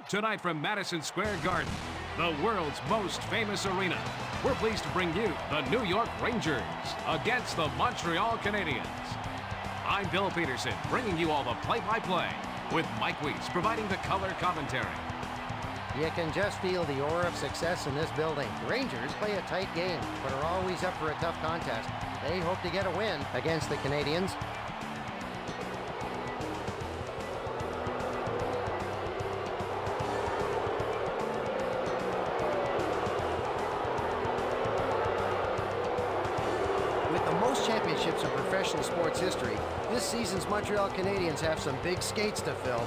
Tonight from Madison Square Garden, the world's most famous arena, we're pleased to bring you the New York Rangers against the Montreal Canadiens. I'm Bill Peterson, bringing you all the play-by-play, with Mike Weiss providing the color commentary. You can just feel the aura of success in this building. Rangers play a tight game, but are always up for a tough contest. They hope to get a win against the Canadiens. With the most championships in professional sports history, this season's Montreal Canadiens have some big skates to fill.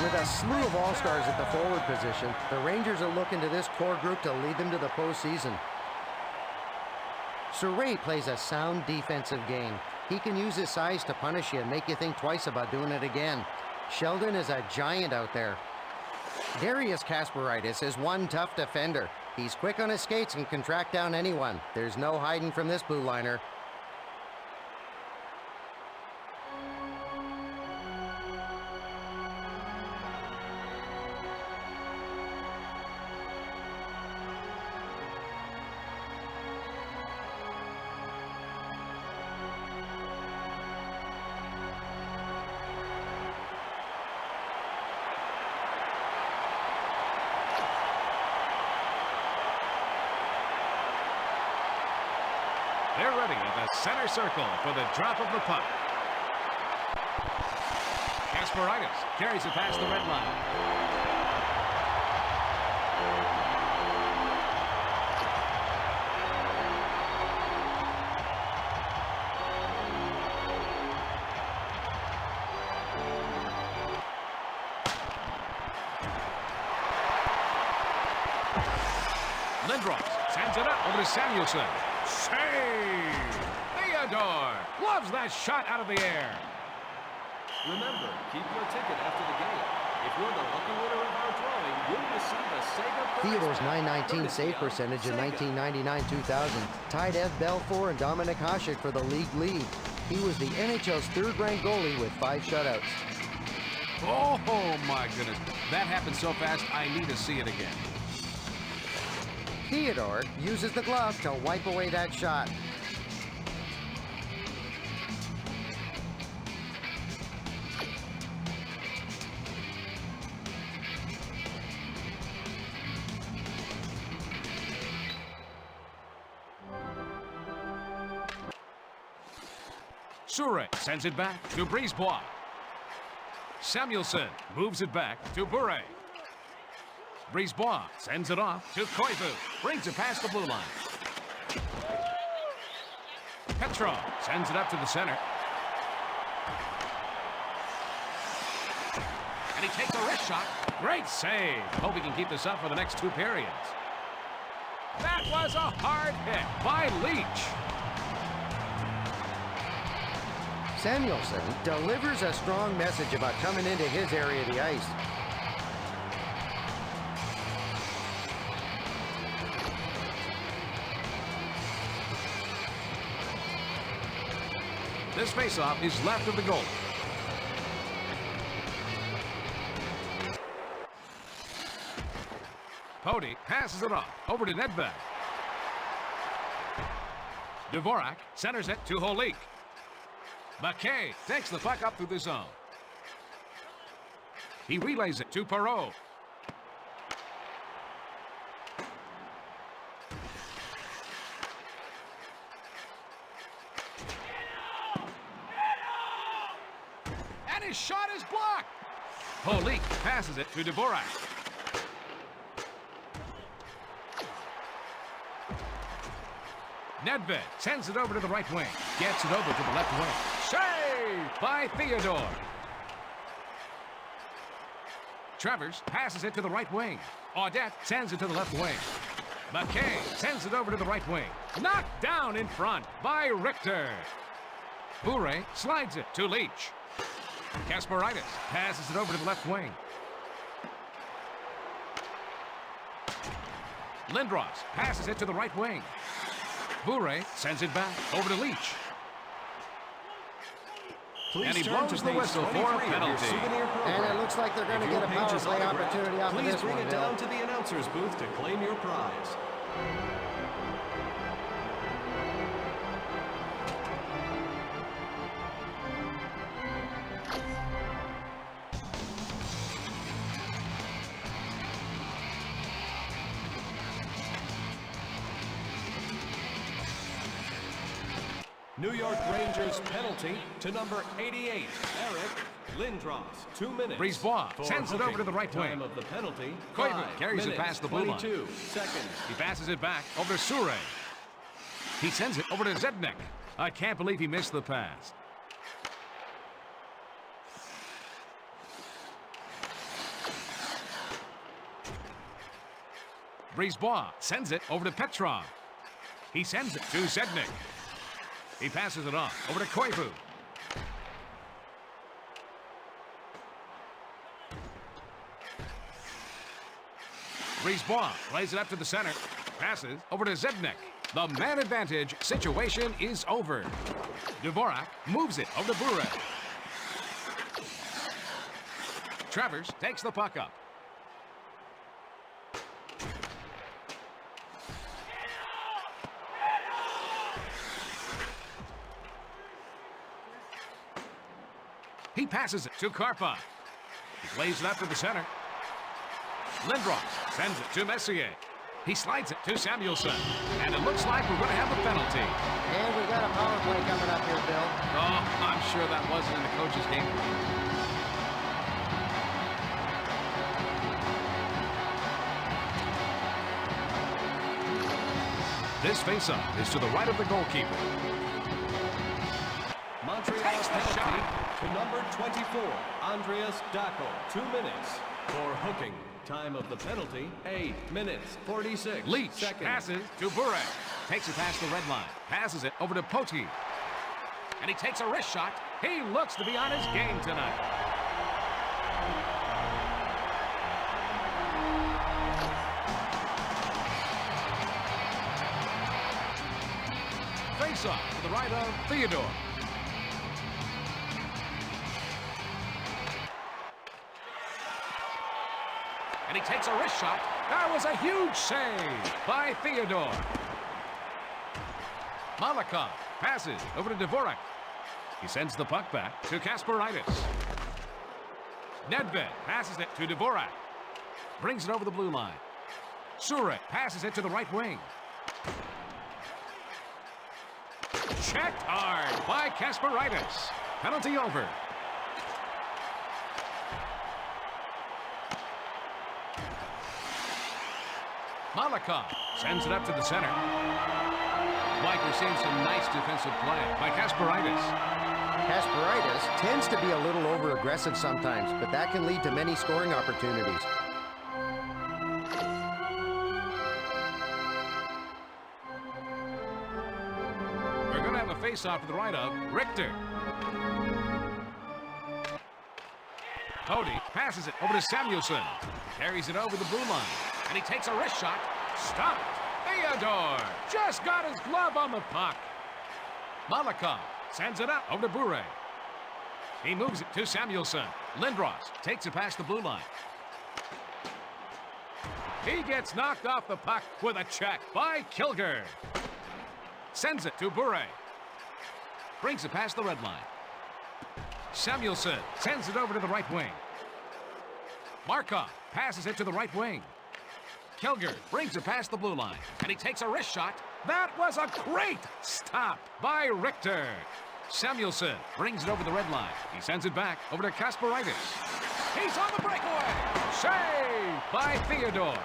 With a slew of all-stars at the forward position, the Rangers are looking to this core group to lead them to the postseason. Surrey plays a sound defensive game. He can use his size to punish you and make you think twice about doing it again. Sheldon is a giant out there. Darius Kasparaitis is one tough defender. He's quick on his skates and can track down anyone. There's no hiding from this blue liner. They're ready at the center circle for the drop of the puck. Kasparaitis carries it past the red line. Lindros sends it up over to Samuelson. Save! Theodore loves that shot out of the air. Remember, keep your ticket after the game. If you're the lucky winner of our drawing, you'll receive a Sega prize. Theodore's .919 save percentage in 1999-2000 tied Ev Belfour and Dominik Hasek for the league lead. He was the NHL's third-ranked goalie with 5 shutouts. Oh my goodness. That happened so fast, I need to see it again. Theodore uses the glove to wipe away that shot. Surrey sends it back to Brisebois. Samuelson moves it back to Bure. Brisebois sends it off to Koivu. Brings it past the blue line. Petrov sends it up to the center. And he takes a wrist shot. Great save. Hope he can keep this up for the next 2 periods. That was a hard hit by Leach. Samuelson delivers a strong message about coming into his area of the ice. This faceoff is left of the goal. Pody passes it off over to Nedved. Dvorak centers it to Holik. McKay takes the puck up through the zone. He relays it to Perreault. And his shot is blocked. Polique passes it to Dvorak. Nedved sends it over to the right wing. Gets it over to the left wing. Saved by Theodore. Travers passes it to the right wing. Audette sends it to the left wing. McKay sends it over to the right wing. Knocked down in front by Richter. Bure slides it to Leach. Kasparaitis passes it over to the left wing. Lindros passes it to the right wing. Bure sends it back over to Leach. And he blows the whistle for a penalty. And it looks like they're going to get a power play opportunity off of this one. Please bring it down to the announcer's booth to claim your prize. New York Rangers penalty to number 88, Eric Lindros. 2 minutes. Brisebois sends it over to the right wing. Time of the penalty. Koivu carries it past the blue line. 22 seconds. He passes it back over to Sure. He sends it over to Zednik. I can't believe he missed the pass. Brisebois sends it over to Petrov. He sends it to Zednik. He passes it off over to Koivu. Brisebois plays it up to the center. Passes over to Zednik. The man advantage situation is over. Dvorak moves it over to Bure. Travers takes the puck up. He passes it to Karpov. He plays it up to the center. Lindros sends it to Messier. He slides it to Samuelson. And it looks like we're going to have a penalty. And we got a power play coming up here, Bill. Oh, I'm sure that wasn't in the coach's game plan. This faceoff is to the right of the goalkeeper. Montreal Takes the penalty shot. to number 24, Andreas Dackel. 2 minutes for hooking. Time of the penalty, 8 minutes, 46 Leach seconds. passes to Bure. Takes it past the red line. Passes it over to Poti. And he takes a wrist shot. He looks to be on his game tonight. Face off to the right of Theodore. And he takes a wrist shot. That was a huge save by Theodore. Malakov passes over to Dvorak. He sends the puck back to Kasparaitis. Nedved passes it to Dvorak. Brings it over the blue line. Sure passes it to the right wing. Checked hard by Kasparaitis. Penalty over. Malakov sends it up to the center. Mike, we're seeing some nice defensive play by Kasparaitis. Kasparaitis tends to be a little over-aggressive sometimes, but that can lead to many scoring opportunities. We're going to have a face-off to the right of Richter. Cody passes it over to Samuelson. Carries it over the blue line. And he takes a wrist shot. Stopped. Theodore just got his glove on the puck. Malakov sends it up over to Bure. He moves it to Samuelson. Lindros takes it past the blue line. He gets knocked off the puck with a check by Kilger. Sends it to Bure. Brings it past the red line. Samuelson sends it over to the right wing. Markov passes it to the right wing. Kilger brings it past the blue line, and he takes a wrist shot. That was a great stop by Richter. Samuelson brings it over the red line. He sends it back over to Kasparaitis. He's on the breakaway. Save by Theodore.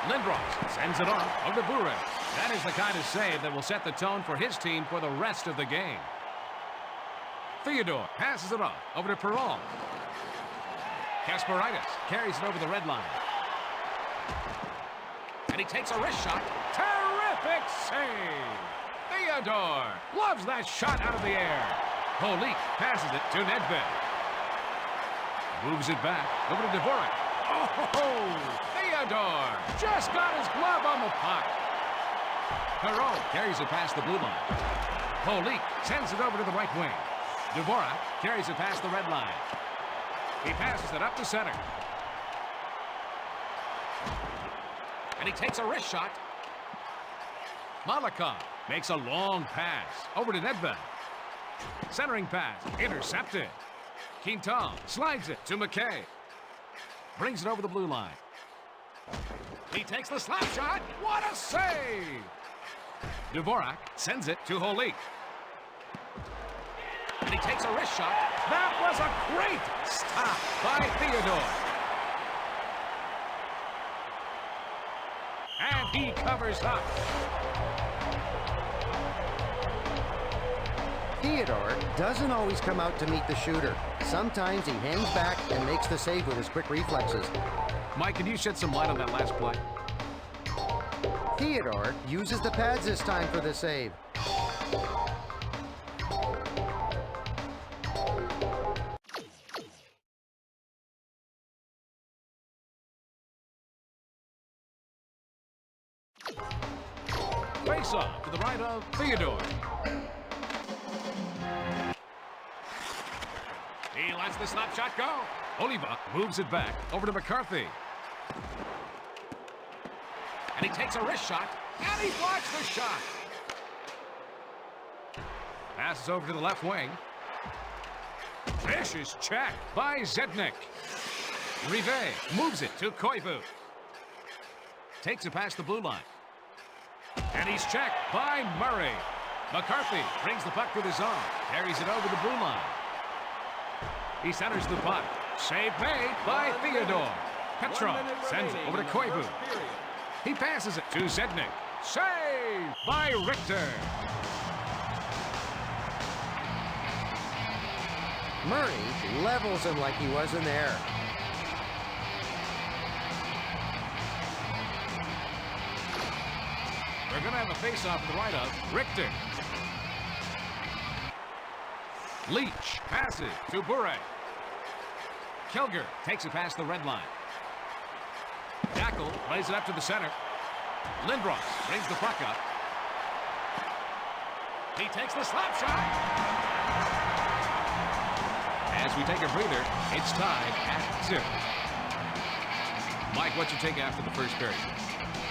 Lindros sends it off over to Bure. That is the kind of save that will set the tone for his team for the rest of the game. Theodore passes it off over to Perron. Kasparaitis carries it over the red line. And he takes a wrist shot. Terrific save! Theodore loves that shot out of the air. Holik passes it to Nedved. Moves it back over to Dvorak. Oh, Theodore just got his glove on the puck. Perron carries it past the blue line. Holik sends it over to the right wing. Dvorak carries it past the red line. He passes it up the center. And he takes a wrist shot. Malikov makes a long pass over to Nedved. Centering pass, intercepted. Quintal slides it to McKay. Brings it over the blue line. He takes the slap shot. What a save! Dvorak sends it to Holik. And he takes a wrist shot. That was a great stop by Theodore. And he covers up. Theodore doesn't always come out to meet the shooter. Sometimes he hangs back and makes the save with his quick reflexes. Mike, can you shed some light on that last play? Theodore uses the pads this time for the save. Face off to the right of Theodore. He lets the slap shot go. Oliva moves it back over to McCarthy. And he takes a wrist shot, and he blocks the shot. Passes over to the left wing. Vicious check by Zednik. Rivet moves it to Koivu. Takes it past the blue line. And he's checked by Murray. McCarthy brings the puck to the zone. Carries it over the blue line. He centers the puck. Save made by Theodore. Petrov sends it over to Koivu. He passes it to Zednik. Save by Richter. Murray levels him like he was in the air. We're going to have a face-off to the right of Richter. Leach passes to Bure. Kilger takes it past the red line. Dackel plays it up to the center. Lindros brings the puck up. He takes the slap shot. As we take a breather, it's tied at 2. Mike, what's your take after the first period?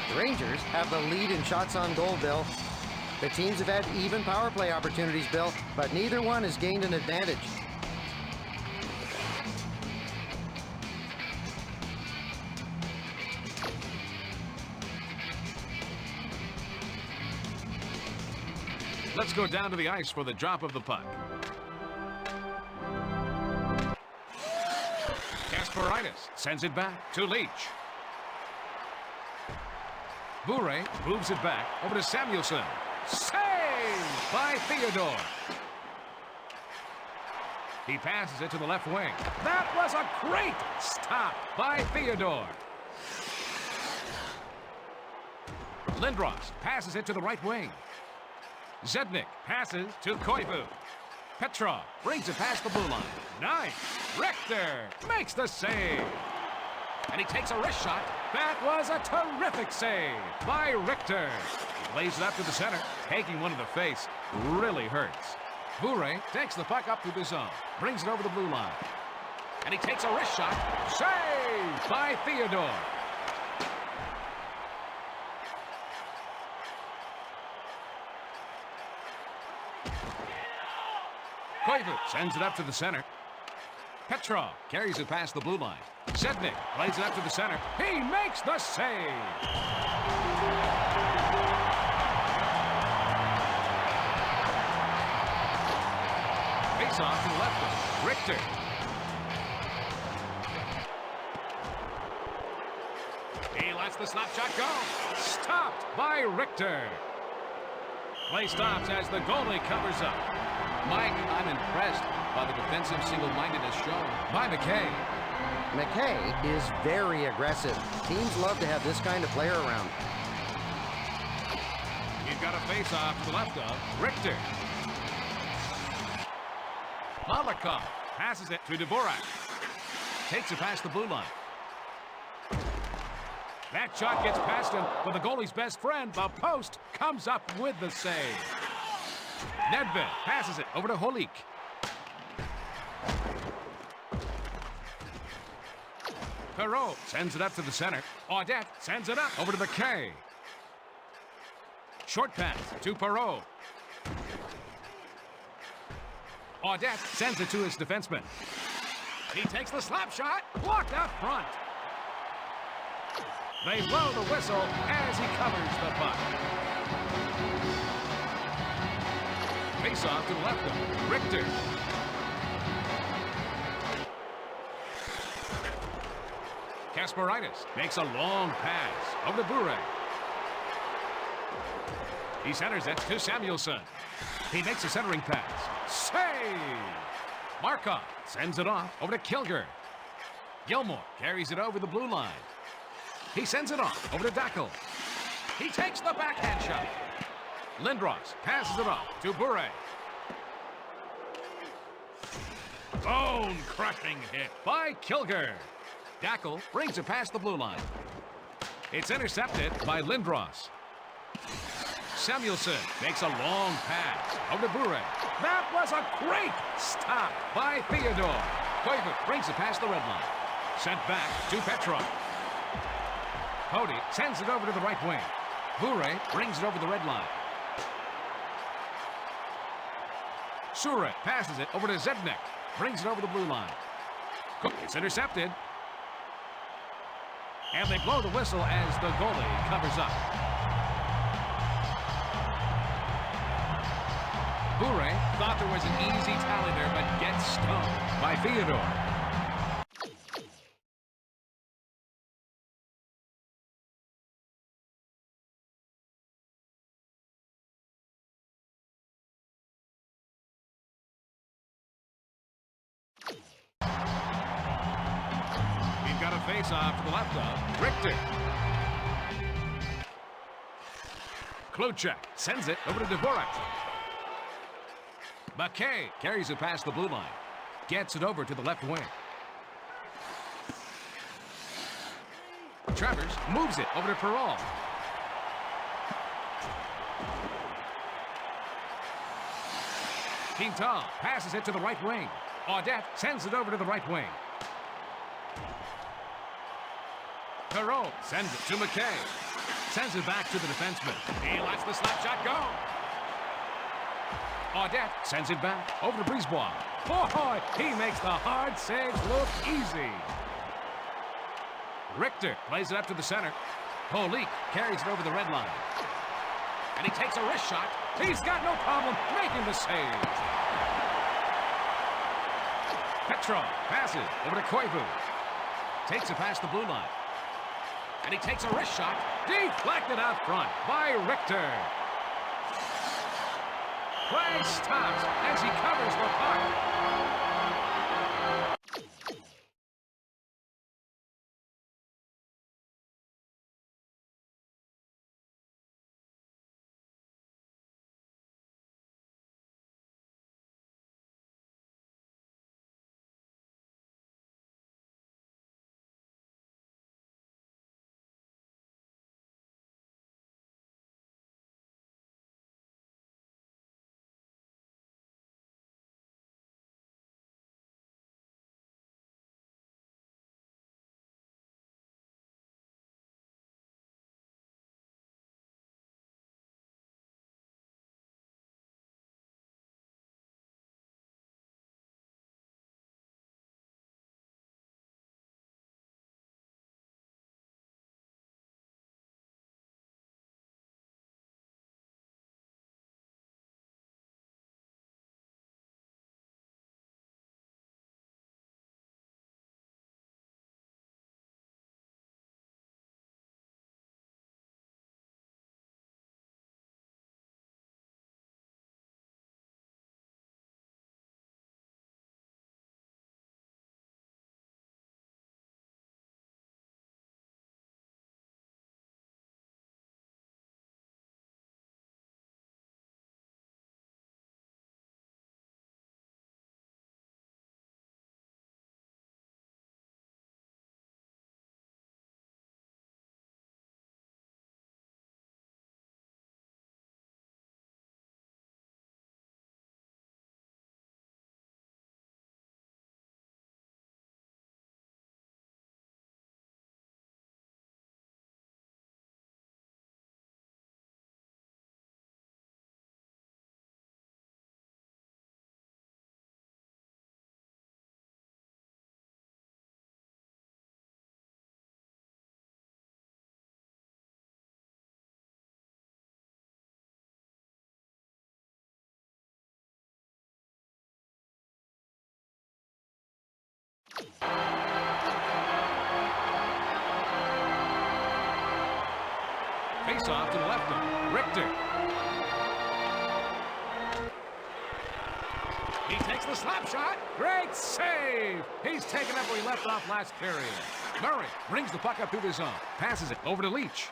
The Rangers have the lead in shots on goal, Bill. The teams have had even power play opportunities, Bill, but neither one has gained an advantage. Let's go down to the ice for the drop of the puck. Kasparaitis sends it back to Leach. Bure moves it back over to Samuelson. Saved by Theodore. He passes it to the left wing. That was a great stop by Theodore. Lindros passes it to the right wing. Zednik passes to Koivu. Petrov brings it past the blue line. Nice. Richter makes the save. And he takes a wrist shot. That was a terrific save by Richter. He plays it up to the center, taking one to the face. Really hurts. Bure takes the puck up to the zone, brings it over the blue line. And he takes a wrist shot. Saved by Theodore. Koivu sends it up to the center. Petrov carries it past the blue line. Zednik plays it up to the center. He makes the save. Face-off to the left of Richter. He lets the slap shot go. Stopped by Richter. Play stops as the goalie covers up. Mike, I'm impressed by the defensive single-mindedness shown by McKay. McKay is very aggressive. Teams love to have this kind of player around. He's got a face-off to the left of Richter. Malakov passes it to Dvorak. Takes it past the blue line. That shot gets past him, but the goalie's best friend, the post, comes up with the save. Nedved passes it over to Holik. Perreault sends it up to the center. Audette sends it up over to McKay. Short pass to Perreault. Audette sends it to his defenseman. He takes the slap shot, blocked out front. They blow the whistle as he covers the puck. Face-off to the left of Richter. Kasparaitis makes a long pass over to Bure. He centers it to Samuelsson. He makes a centering pass. Save! Markov sends it off over to Kilger. Gilmore carries it over the blue line. He sends it off over to Dackel. He takes the backhand shot. Lindros passes it off to Bure. Bone-crushing hit by Kilger. Dackel brings it past the blue line. It's intercepted by Lindros. Samuelsson makes a long pass over to Bure. That was a great stop by Theodore. Koivu brings it past the red line. Sent back to Petrov. Cody sends it over to the right wing. Bure brings it over the red line. Sure passes it over to Zednik. Brings it over the blue line. It's intercepted. And they blow the whistle as the goalie covers up. Bure thought there was an easy tally there, but gets stoned by Theodore. We've got a face-off to the left of Richter. Kluchek sends it over to Dvorak. McKay carries it past the blue line. Gets it over to the left wing. Travers moves it over to Perreault. Quintal passes it to the right wing. Audette sends it over to the right wing. Perreault sends it to McKay. Sends it back to the defenseman. He lets the slap shot go. Audette sends it back over to Brisebois. Boy, he makes the hard saves look easy. Richter plays it up to the center. Holik carries it over the red line. And he takes a wrist shot. He's got no problem making the save. Petrov passes over to Koivu. Takes it past the blue line. And he takes a wrist shot. Deflected out front by Richter. Play stops as he covers the puck. Face off to the left of Richter. He takes the slap shot. Great save. He's taken up where he left off last period. Murray brings the puck up through the zone. Passes it over to Leach.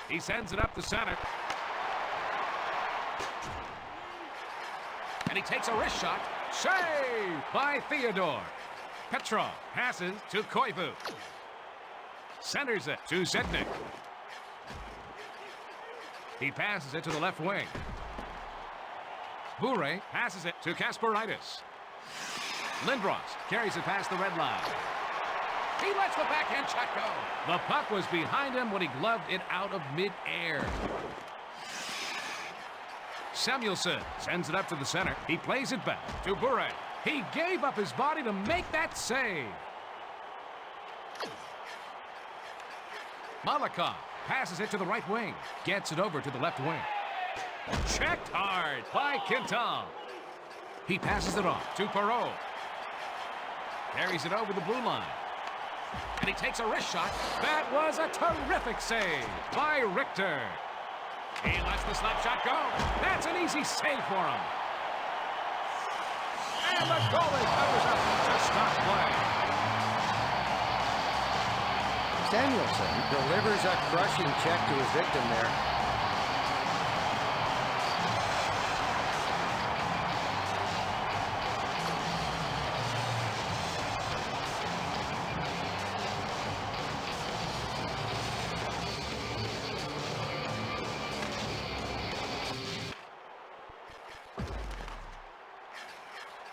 He sends it up the center. And he takes a wrist shot. Save by Theodore. Petrov passes to Koivu. Centers it to Zednik. He passes it to the left wing. Bure passes it to Kasparaitis. Lindros carries it past the red line. He lets the backhand shot go. The puck was behind him when he gloved it out of midair. Samuelson sends it up to the center. He plays it back to Bure. He gave up his body to make that save. Malakoff passes it to the right wing. Gets it over to the left wing. Checked hard by Quintal. He passes it off to Perreault. Carries it over the blue line. And he takes a wrist shot. That was a terrific save by Richter. He lets the slap shot go. That's an easy save for him. And the goalie covers up to stop play. Samuelson delivers a crushing check to his victim there.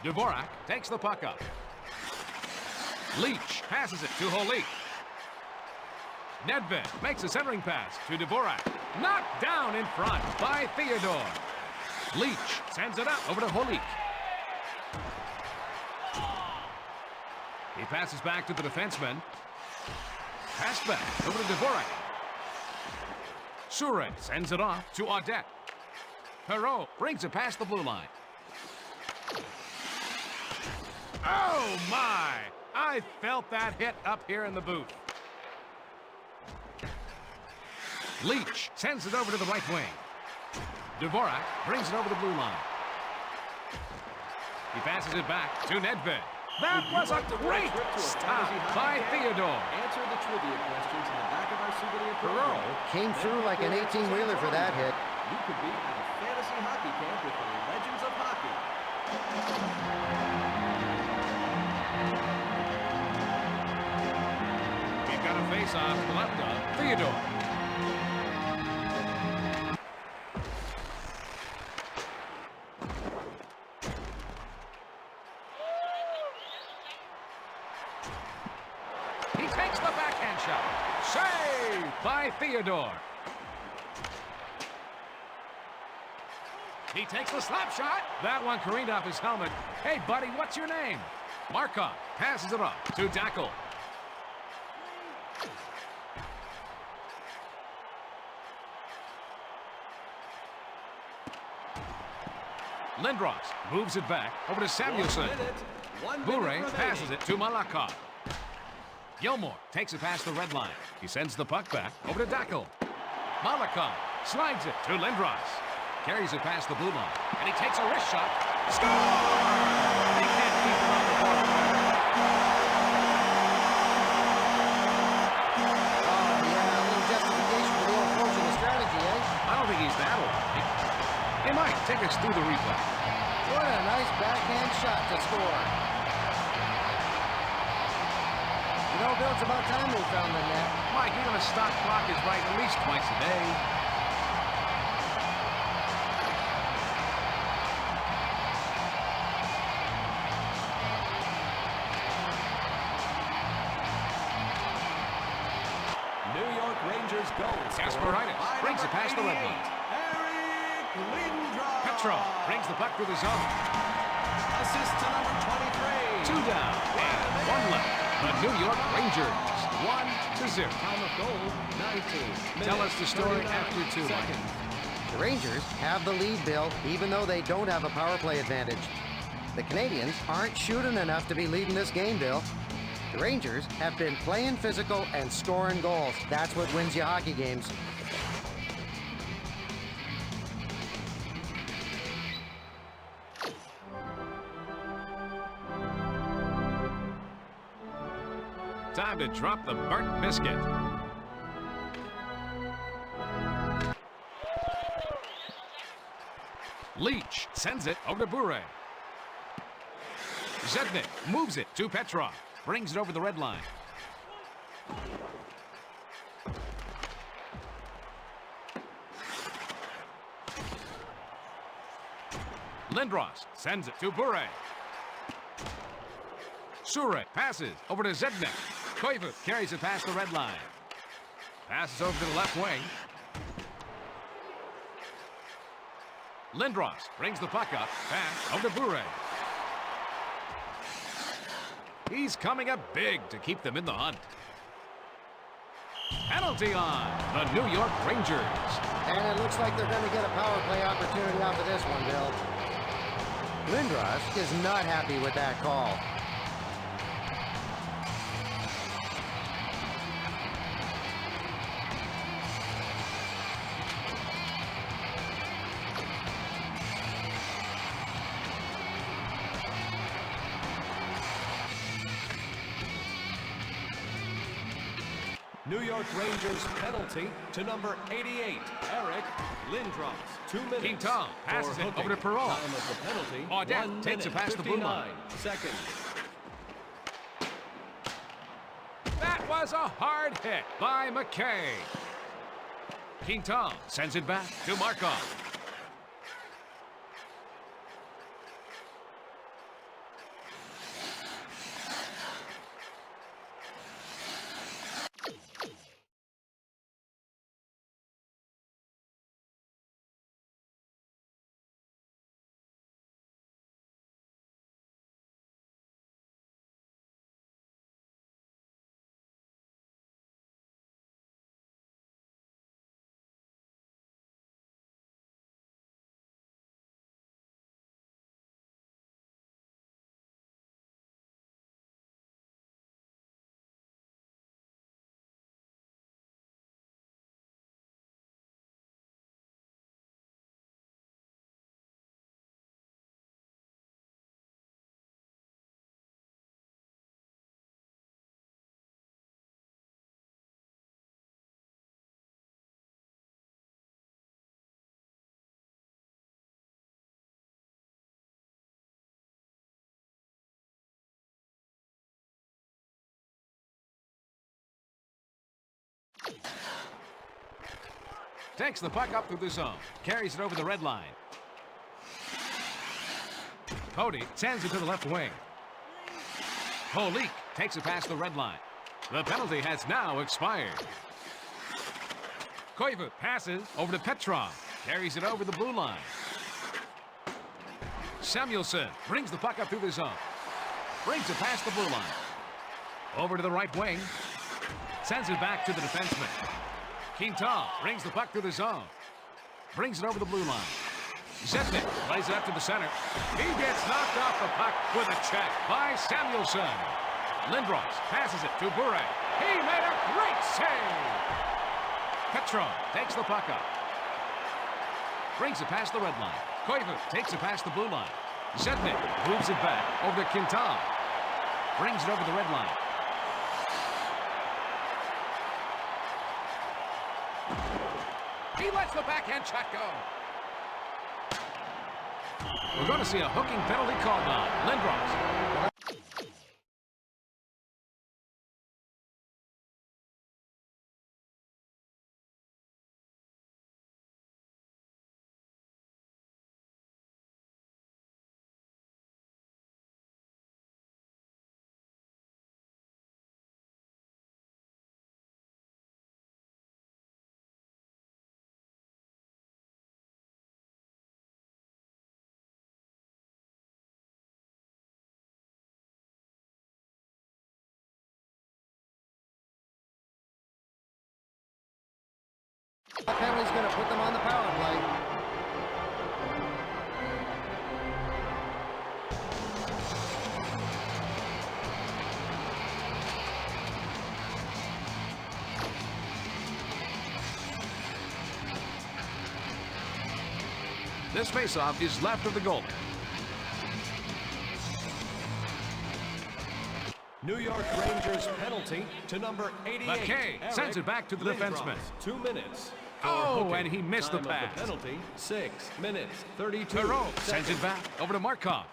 Dvorak takes the puck up. Leach passes it to Holik. Nedved makes a centering pass to Dvorak. Knocked down in front by Theodore. Leach sends it up over to Holik. He passes back to the defenseman. Pass back over to Dvorak. Sure sends it off to Audette. Perreault brings it past the blue line. Oh, my! I felt that hit up here in the booth. Leach sends it over to the right wing. Dvorak brings it over the blue line. He passes it back to Nedved. That was a great stop by Theodore. Answer the trivia questions in the back of our souvenir program. Perreault came through like an 18-wheeler for that hit. You could be at a fantasy hockey camp with the legends of hockey. We've got a face-off to the left of Theodore. He takes the backhand shot. Saved by Theodore. He takes the slap shot. That one careened off his helmet. Hey, buddy, what's your name? Markov passes it off to Dackel. Lindros moves it back over to Samuelson. Bure passes it to Malakoff. Gilmore takes it past the red line. He sends the puck back over to Dackel. Malakoff slides it to Lindros. Carries it past the blue line. And he takes a wrist shot. Score! He can't keep it on the board. Oh, yeah, a little justification for the old approach and the strategy, eh? I don't think he's that old. Hey, Mike, take us through the replay. What a nice backhand shot to score. You know, Bill, it's about time we found the net. Mike, even a stock clock is right at least twice a day. New York Rangers goal. Kasparaitis brings it past the red line. Eric Lindros. Petrov brings the puck through the zone. Assist to number 23. 2 down and 1 left. The New York Rangers, 1-0. Time of goal, 19 minutes. Tell us the story 39 after 2. seconds. The Rangers have the lead, Bill, even though they don't have a power play advantage. The Canadiens aren't shooting enough to be leading this game, Bill. The Rangers have been playing physical and scoring goals. That's what wins you hockey games. Time to drop the burnt biscuit. Leach sends it over to Bure. Zednik moves it to Petrov. Brings it over the red line. Lindros sends it to Bure. Sure passes over to Zednik. Koivu carries it past the red line. Passes over to the left wing. Lindros brings the puck up. Pass over to Bure. He's coming up big to keep them in the hunt. Penalty on the New York Rangers. And it looks like they're going to get a power play opportunity off of this one, Bill. Lindros is not happy with that call. New York Rangers penalty to number 88, Eric Lindros. 2 minutes. Quintal passes for it hooking. over to Perrault. Time of the penalty, Audette 1 takes it minute, past the blue line. 59 seconds. That was a hard hit by McKay. Quintal sends it back to Markov. Takes the puck up through the zone. Carries it over the red line. Cody sends it to the left wing. Holik takes it past the red line. The penalty has now expired. Koivu passes over to Petrov. Carries it over the blue line. Samuelson brings the puck up through the zone. Brings it past the blue line. Over to the right wing. Sends it back to the defenseman. Quintal brings the puck through the zone. Brings it over the blue line. Zednik plays it up to the center. He gets knocked off the puck with a check by Samuelson. Lindros passes it to Bure. He made a great save. Petrov takes the puck up. Brings it past the red line. Koivu takes it past the blue line. Zednik moves it back over to Quintal. Brings it over the red line. He lets the backhand shot go. We're going to see a hooking penalty called on Lindros. The penalty's going to put them on the power play. This faceoff is left of the goal. New York Rangers penalty to number 88. McKay sends it back to the defenseman. 2 minutes. Oh, and he missed the pass. The penalty, 6 minutes, 32 Perreault seconds. sends it back over to Markov.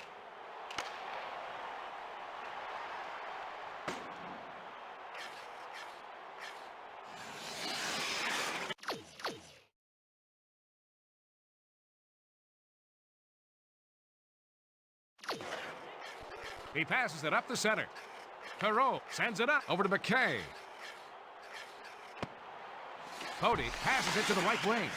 He passes it up the center. Perreault sends it up over to McKay. Cody passes it to the right wing.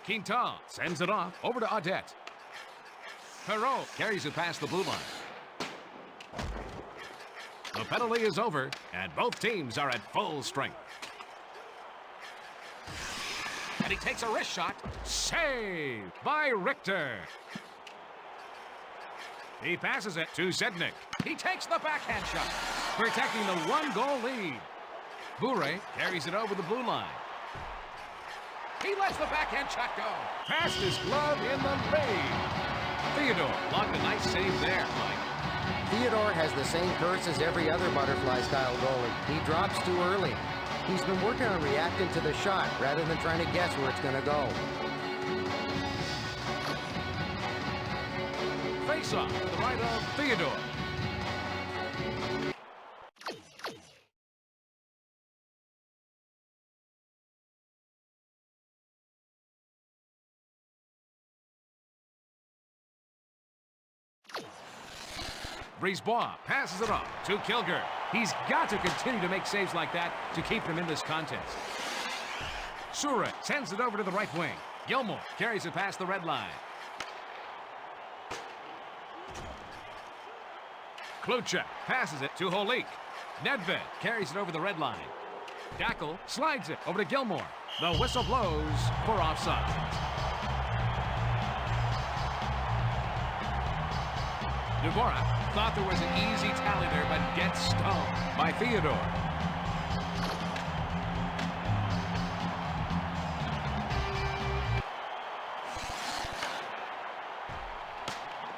Quintal sends it off over to Audette. Perreault carries it past the blue line. The penalty is over, and both teams are at full strength. And he takes a wrist shot. Saved by Richter. He passes it to Zednik. He takes the backhand shot, protecting the 1-goal lead. Bure carries it over the blue line. He lets the backhand shot go. Past his glove in the lead. Theodore blocked a nice save there, Mike. Theodore has the same curse as every other butterfly-style goalie. He drops too early. He's been working on reacting to the shot rather than trying to guess where it's going to go. Face-off to the right of Theodore. Brisebois passes it off to Kilger. He's got to continue to make saves like that to keep him in this contest. Sura sends it over to the right wing. Gilmore carries it past the red line. Kluchek passes it to Holik. Nedved carries it over the red line. Dackel slides it over to Gilmore. The whistle blows for offside. Dvorak thought there was an easy tally there, but gets stoned by Theodore.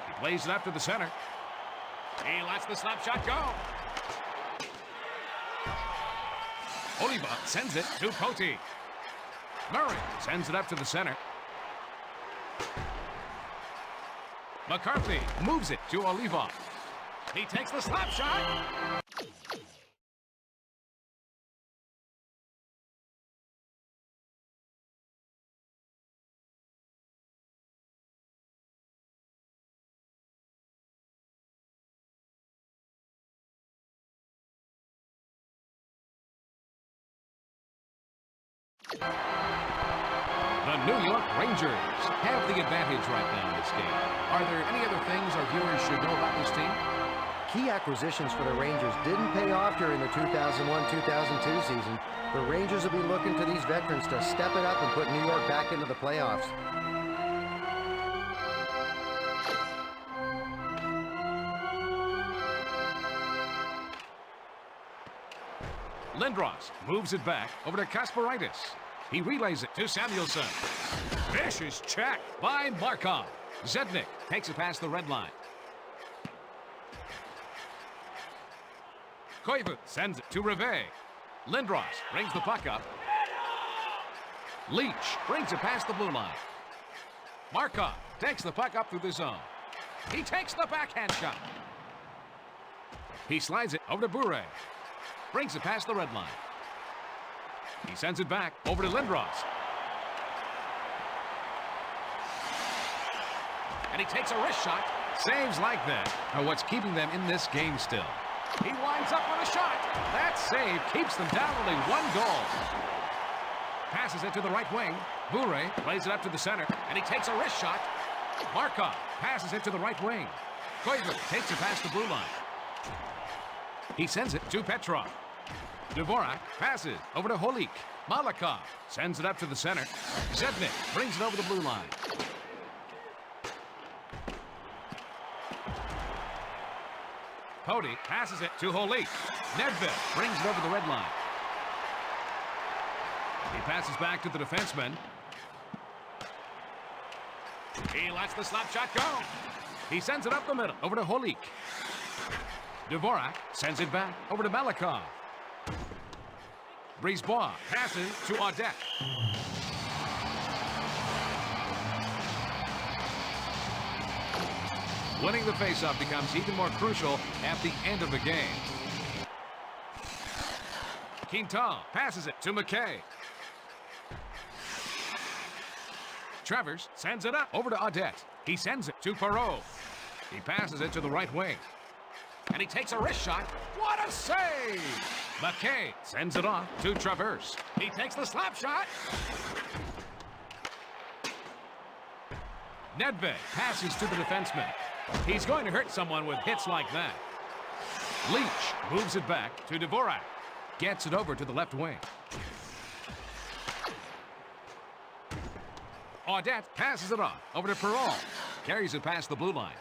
He plays it up to the center. He lets the slap shot go. Oliva sends it to Cote. Murray sends it up to the center. McCarthy moves it to Oliva. He takes the slap shot. The New York Rangers have the advantage right now in this game. Are there any other things our viewers should know about this team? Key acquisitions for the Rangers didn't pay off during the 2001-2002 season. The Rangers will be looking to these veterans to step it up and put New York back into the playoffs. Lindros moves it back over to Kasparaitis. He relays it to Samuelson. Vicious check by Markov. Zednik takes it past the red line. Koivu sends it to Rivet. Lindros brings the puck up. Leach brings it past the blue line. Markov takes the puck up through the zone. He takes the backhand shot. He slides it over to Bure. Brings it past the red line. He sends it back over to Lindros. And he takes a wrist shot. Saves like that are what's keeping them in this game still. He winds up with a shot. That save keeps them down only 1 goal. Passes it to the right wing. Bure plays it up to the center, and he takes a wrist shot. Markov passes it to the right wing. Koivu takes it past the blue line. He sends it to Petrov. Dvorak passes over to Holik. Malikov sends it up to the center. Zednik brings it over the blue line. Pody passes it to Holik. Nedved brings it over the red line. He passes back to the defenseman. He lets the slap shot go. He sends it up the middle over to Holik. Dvorak sends it back over to Malikov. Brisebois passes to Audette. Winning the faceoff becomes even more crucial at the end of the game. Quintal passes it to McKay. Travers sends it up over to Audette. He sends it to Perreault. He passes it to the right wing. And he takes a wrist shot. What a save! McKay sends it off to Travers. He takes the slap shot. Nedved passes to the defenseman. He's going to hurt someone with hits like that. Leach moves it back to Dvorak. Gets it over to the left wing. Audette passes it off over to Perreault. Carries it past the blue line.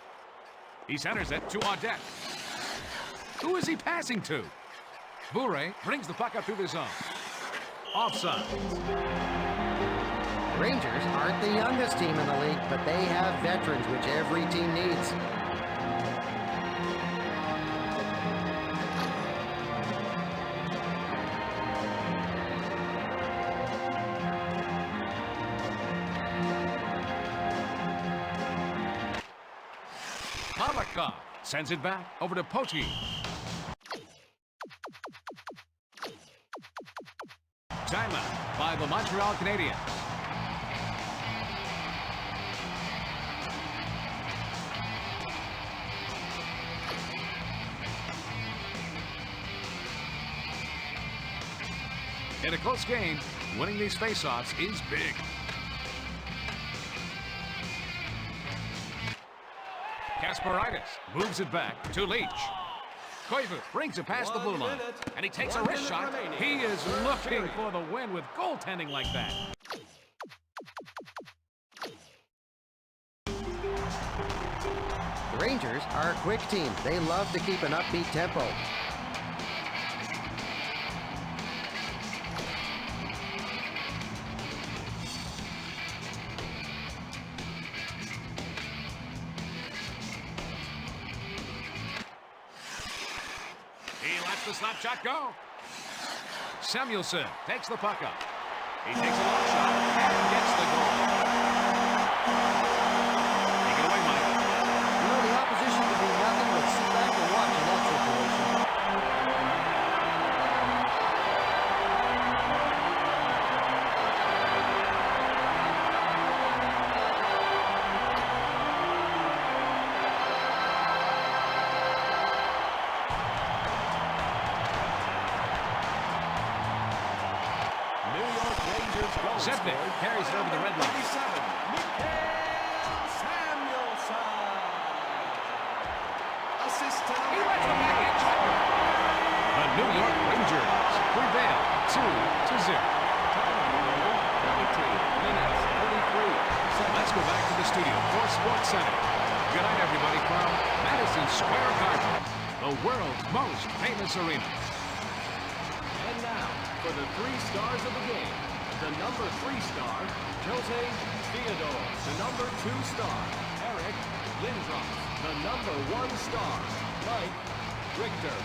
He centers it to Audette. Who is he passing to? Bure brings the puck up through the zone. Offside. Rangers aren't the youngest team in the league, but they have veterans, which every team needs. Malikov sends it back over to Poti. Timeout by the Montreal Canadiens. In a close game, winning these faceoffs is big. Kasparaitis moves it back to Leach. Koivu brings it past the blue line, and he takes a wrist shot. He is looking for the win with goaltending like that. The Rangers are a quick team. They love to keep an upbeat tempo. The slap shot go. Samuelson takes the puck up. He takes a long shot and gets the goal. Take it away, Mike. You know, the opposition can do nothing but sit back and watch in that situation. Zednik carries it over the red line. Assist to He lets the package. The New York Rangers prevail 2-0. 19 minutes, 33. Let's go back to the studio for Sports Center. Good night, everybody, from Madison Square Garden, the world's most famous arena. And now, for the 3 stars of the game, the number 3 star, Jose Theodore. The number 2 star, Eric Lindros. The number 1 star, Mike Richter.